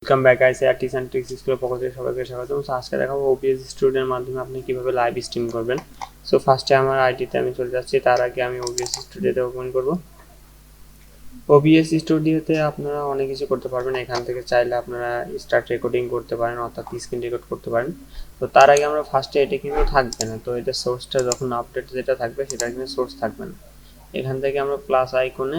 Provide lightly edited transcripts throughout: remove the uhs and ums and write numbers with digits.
Welcome back guys, tips and tricks স্কুলের পক্ষ থেকে সবাইকে স্বাগতম। সো আজকে দেখাবো ওবিএস স্টুডিওর মাধ্যমে আপনি কিভাবে লাইভ স্ট্রিম করবেন। সো ফার্স্টে আমার আইডিতে আমি চলে যাচ্ছি, তার আগে আমি ওবিএস স্টুডিওতে ওপেন করব। ওবিএস স্টুডিওতে আপনারা অনেক কিছু করতে পারবেন। এখান থেকে চাইলে আপনারা স্টার্ট রেকর্ডিং করতে পারেন, অর্থাৎ স্ক্রিন রেকর্ড করতে পারেন। তো তার আগে আমরা ফার্স্টে এটা কিন্তু থাকবে না, তো এটা সোর্সটা যখন আপডেট যেটা থাকবে সেটা কিন্তু সোর্স থাকবে না। এখান থেকে আমরা প্লাস আইকনে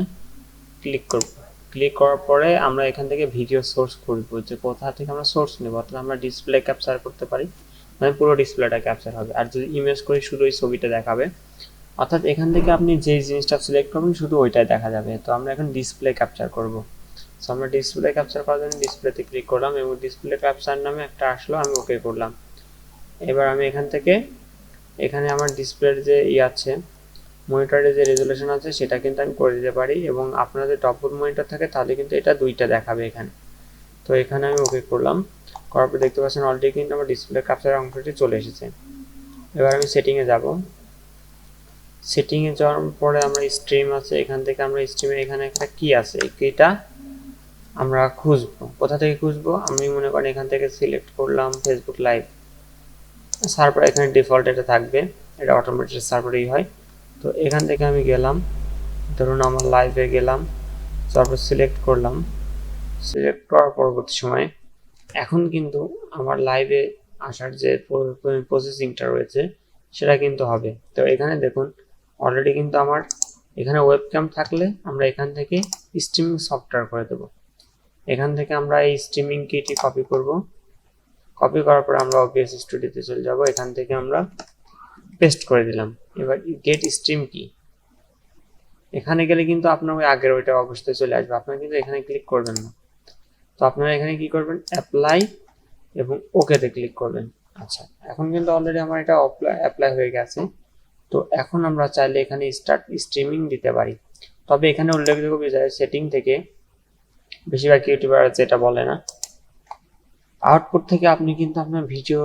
ক্লিক করব। ক্লিক করার পরে আমরা এখান থেকে ভিডিও সোর্স করব, যে কোথা থেকে আমরা সোর্স নেব। অর্থাৎ আমরা ডিসপ্লে ক্যাপচার করতে পারি, মানে পুরো ডিসপ্লেটা ক্যাপচার হবে। আর যদি ইমেজ করি শুধু ওই ছবিটা দেখাবে। অর্থাৎ এখান থেকে আপনি যে জিনিসটা সিলেক্ট করবেন শুধু ওইটাই দেখা যাবে। তো আমরা এখন ডিসপ্লে ক্যাপচার করব। সো আমরা ডিসপ্লে ক্যাপচার করার জন্য ডিসপ্লেতে ক্লিক করলাম এবং ডিসপ্লে ক্যাপচার নামে একটা আসলো, আমি ওকে করলাম। এবার আমি এখান থেকে এখানে আমার ডিসপ্লের যে আছে মনিটরের যে রেজুলেশন আছে সেটা কিন্তু আমি করে দিতে পারি, এবং আপনার যদি টপবোর্ড মনিটর থাকে তাহলে কিন্তু এটা দুইটা দেখাবে এখানে। তো এখানে আমি ওকে করলাম। করার পর দেখতে পাচ্ছেন অলরেডি কিন্তু আমার ডিসপ্লে ক্যাপচার অংশটি চলে এসেছে। এবার আমি সেটিংয়ে যাব। সেটিংয়ে যাওয়ার পরে আমরা স্ট্রিম আছে, এখান থেকে আমরা স্ট্রিমে এখানে একটা কি আছে, এই কিটা আমরা খুঁজবো। কোথা থেকে খুঁজবো? আমি মনে করেন এখান থেকে সিলেক্ট করলাম ফেসবুক লাইভ সার্ভার। এখানে ডিফল্ট এটা থাকবে, এটা অটোমেটিক সার্ভারেই হয়। তো এখান থেকে আমি গেলাম, ধরুন আমার লাইভে গেলাম, তারপর সিলেক্ট করলাম। সিলেক্ট করার পরবর্তী সময়ে এখন কিন্তু আমার লাইভে আসার যে প্রসেসিংটা রয়েছে সেটা কিন্তু হবে। তো এখানে দেখুন অলরেডি কিন্তু আমার এখানে ওয়েবক্যাম থাকলে আমরা এখান থেকে স্ট্রিমিং সফটওয়্যার করে দেব। এখান থেকে আমরা এই স্ট্রিমিং কিটি কপি করব। কপি করার পর আমরা ওবিএস স্টুডিওতে চলে যাব, এখান থেকে আমরা পেস্ট করে দিলাম। এবার গেট স্ট্রিম কি, এখানে গেলে কিন্তু আপনার ওই আগের ওইটা অবস্থায় চলে আসবে, আপনারা কিন্তু এখানে ক্লিক করবেন না। তো আপনারা এখানে কি করবেন, অ্যাপ্লাই এবং ওকেতে ক্লিক করবেন। আচ্ছা, এখন কিন্তু অলরেডি আমার এটা অ্যাপ্লাই হয়ে গেছে। তো এখন আমরা চাইলে এখানে স্টার্ট স্ট্রিমিং দিতে পারি। তবে এখানে উল্লেখযোগ্য বিষয়, সেটিং থেকে বেশিরভাগ ইউটিউবার যেটা বলে না, আউটপুট থেকে আপনি কিন্তু আপনার ভিডিও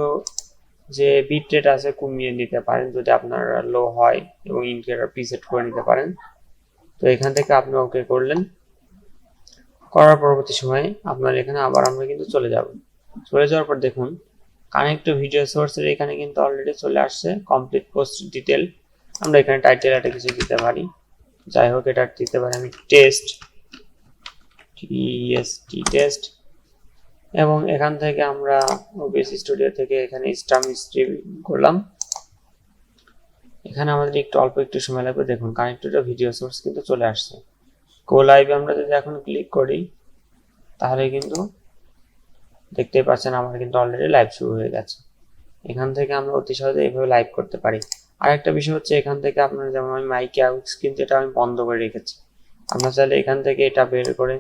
যে বিট রেট আছে কমিয়ে নিতে পারেন যদি আপনার লো হয়, এবং ইন্ডিকেটর প্রিসেট করে নিতে পারেন। তো এখান থেকে আপনি ওকে করলেন। করার পরবর্তী সময়ে আপনার এখানে আবার আমরা কিন্তু চলে যাব। চলে যাওয়ার পর দেখুন কানেক্ট টু ভিডিও সোর্সের এখানে কিন্তু অলরেডি চলে আসছে কমপ্লিট পোস্ট ডিটেল। আমরা এখানে টাইটেল একটা কিছু দিতে পারি, যাই হোক এটা দিতে পারি আমি টেস্ট, টেস্ট। এবং এখান থেকে আমরা ওবিএস স্টুডিও থেকে এখানে স্ট্রিম করলাম। এখানে আমাদের একটু সময় লাগবে। দেখুন কানেক্ট টু ভিডিও সোর্স কিন্তু চলে আসছে। গো লাইভে আমরা যদি এখন ক্লিক করি তাহলে কিন্তু দেখতেই পাচ্ছেন আমার কিন্তু অলরেডি লাইভ শুরু হয়ে গেছে। এখান থেকে আমরা অতি সহজে এইভাবে লাইভ করতে পারি। আরেকটা বিষয় হচ্ছে এখান থেকে আপনার, যেমন আমি মাইকে আউট কিন্তু এটা আমি বন্ধ করে রেখেছি, আপনার চাইলে এখান থেকে এটা বের করে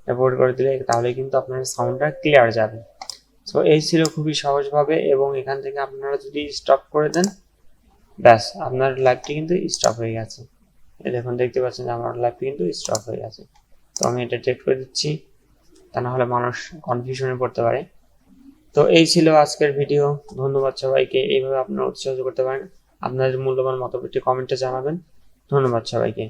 রেকর্ড করে দিলে তাহলে কিন্তু আপনার সাউন্ডটা ক্লিয়ার যাবে। তো এই ছিল খুবই সহজভাবে, এবং এখান থেকে আপনারা যদি স্টপ করে দেন ব্যাস আপনার লাইভটি কিন্তু স্টপ হয়ে গেছে। দেখুন দেখতে পাচ্ছেন আমার লাইভটি কিন্তু স্টপ হয়ে গেছে। তো আমি এটা চেক করে দিচ্ছি, তা না হলে মানুষ কনফিউশনে পড়তে পারে। তো এই ছিল আজকের ভিডিও। ধন্যবাদ সবাইকে। এইভাবে আপনারা উৎসাহ করতে পারেন। আপনাদের মূল্যবান মতামতটি কমেন্টে জানাবেন। ধন্যবাদ সবাইকে।